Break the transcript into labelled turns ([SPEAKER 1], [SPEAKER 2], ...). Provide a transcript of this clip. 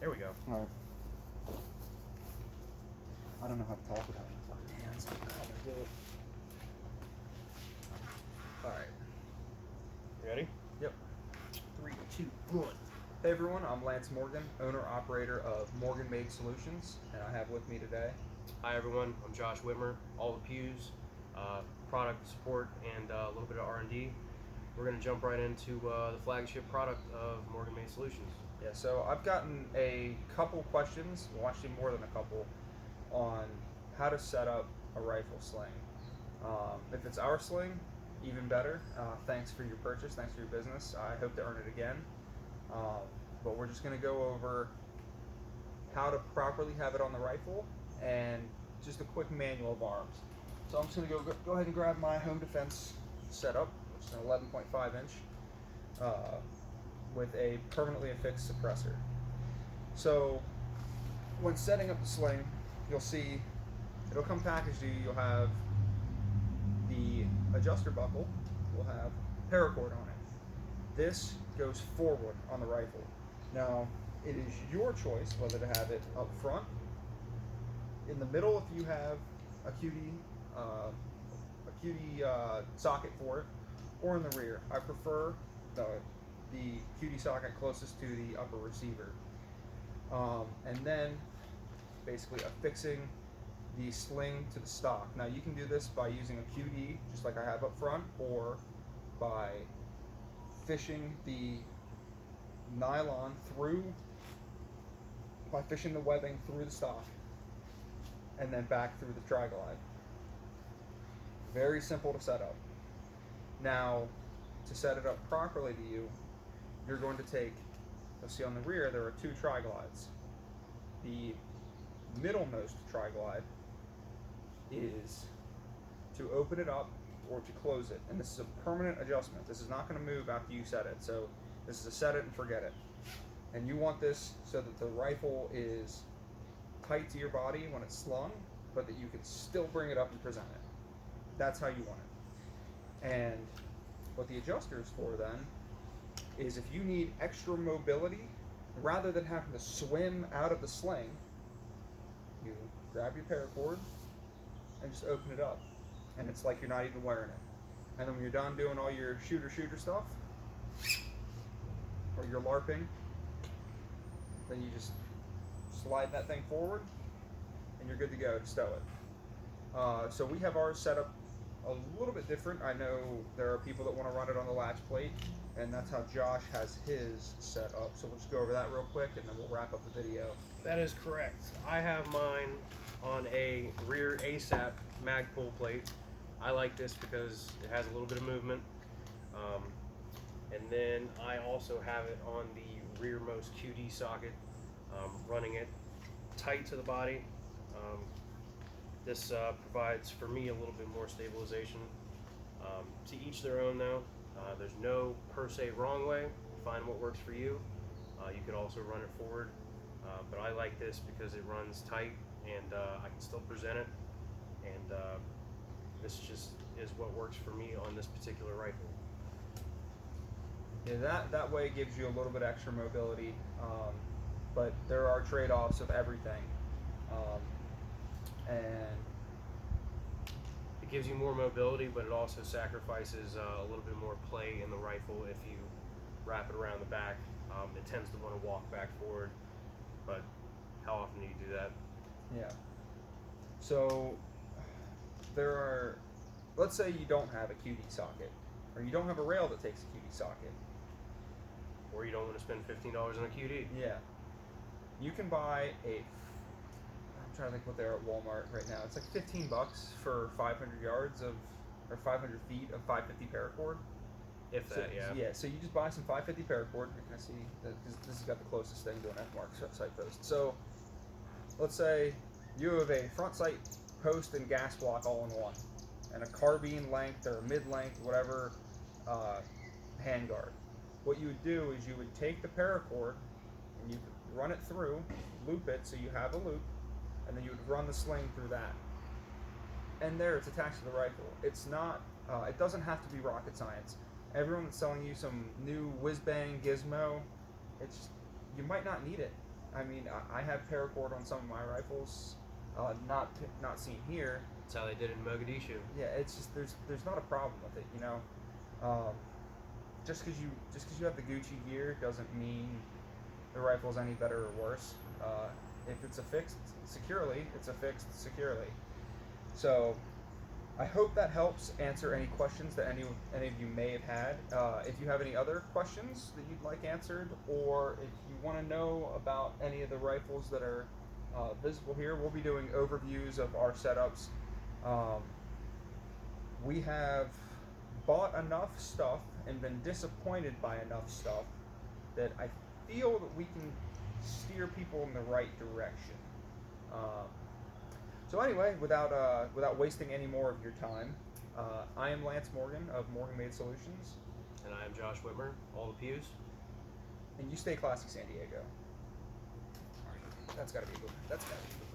[SPEAKER 1] There we go.
[SPEAKER 2] All right. I don't know how to talk without my fucking hands. I don't know how to do it. All right.
[SPEAKER 1] You ready?
[SPEAKER 2] Yep. 3, 2, 1. Hey everyone, I'm Lance Morgan, owner-operator of Morgan Made Solutions, and I have with me today.
[SPEAKER 1] Hi everyone, I'm Josh Whitmer, all the pews, product support, and a little bit of R&D. We're going to jump right into the flagship product of Morgan Made Solutions.
[SPEAKER 2] Yeah, so I've gotten a couple questions, well actually more than a couple, on how to set up a rifle sling. If it's our sling, even better. Thanks for your purchase, thanks for your business. I hope to earn it again. But we're just going to go over how to properly have it on the rifle and just a quick manual of arms. So I'm just going to go ahead and grab my home defense setup, which is an 11.5 inch with a permanently affixed suppressor. So when setting up the sling, you'll see it'll come packaged to you. You'll have the adjuster buckle, will have paracord on it. This goes forward on the rifle. Now, it is your choice whether to have it up front, in the middle if you have a QD socket for it, or in the rear. I prefer the QD socket closest to the upper receiver. And then basically affixing the sling to the stock. Now you can do this by using a QD, just like I have up front, or by fishing the nylon by fishing the webbing through the stock and then back through the tri-glide. Very simple to set up. Now, to set it up properly to you, you're going to take, you'll see on the rear there are 2 tri-glides. The middlemost tri-glide is to open it up or to close it, and this is a permanent adjustment. This is not going to move after you set it, so this is a set it and forget it. And you want this so that the rifle is tight to your body when it's slung, but that you can still bring it up and present it. That's how you want it. And what the adjuster is for then is if you need extra mobility, rather than having to swim out of the sling, you grab your paracord and just open it up, and it's like you're not even wearing it. And then when you're done doing all your shooter stuff, or your LARPing, then you just slide that thing forward and you're good to go to stow it. So we have ours set up a little bit different. I know there are people that want to run it on the latch plate, and that's how Josh has his set up. So we'll just go over that real quick and then we'll wrap up the video.
[SPEAKER 1] That is correct. I have mine on a rear ASAP mag pull plate. I like this because it has a little bit of movement. And then I also have it on the rearmost QD socket, running it tight to the body. This provides for me a little bit more stabilization. To each their own though. There's no per se wrong way. Find what works for you. You could also run it forward, but I like this because it runs tight and I can still present it, and this just is what works for me on this particular rifle.
[SPEAKER 2] Yeah, that way gives you a little bit extra mobility, but there are trade-offs of everything, and
[SPEAKER 1] it gives you more mobility, but it also sacrifices a little bit more play in the rifle if you wrap it around the back. It tends to want to walk back forward, but how often do you do that?
[SPEAKER 2] Yeah. So there are, let's say you don't have a QD socket, or you don't have a rail that takes a QD socket.
[SPEAKER 1] Or you don't want to spend $15 on a QD.
[SPEAKER 2] Yeah. You can buy I'm trying to think what they're at Walmart right now. It's like $15 for 500 yards or 500 feet of 550 paracord.
[SPEAKER 1] If that, yeah.
[SPEAKER 2] Yeah, so you just buy some 550 paracord. You're going to see that this has got the closest thing to an F-Mark sight post. So let's say you have a front sight post and gas block all in one, and a carbine length or mid-length, whatever, handguard. What you would do is you would take the paracord and you would run it through, loop it so you have a loop, and then you would run the sling through that. And there, it's attached to the rifle. It's not, it doesn't have to be rocket science. Everyone that's selling you some new whiz-bang gizmo, you might not need it. I mean, I have paracord on some of my rifles, not seen here.
[SPEAKER 1] That's how they did it in Mogadishu.
[SPEAKER 2] Yeah, it's just there's not a problem with it, you know. Just because you have the Gucci gear doesn't mean the rifle's any better or worse. If it's affixed securely, it's affixed securely. So I hope that helps answer any questions that any of you may have had. If you have any other questions that you'd like answered, or if you want to know about any of the rifles that are visible here, we'll be doing overviews of our setups. We have bought enough stuff and been disappointed by enough stuff that I feel that we can steer people in the right direction. So anyway, without wasting any more of your time, I am Lance Morgan of Morgan Made Solutions,
[SPEAKER 1] And I am Josh Whitmer, all the pews.
[SPEAKER 2] and you stay classy, San Diego. That's gotta be good. That's gotta be good.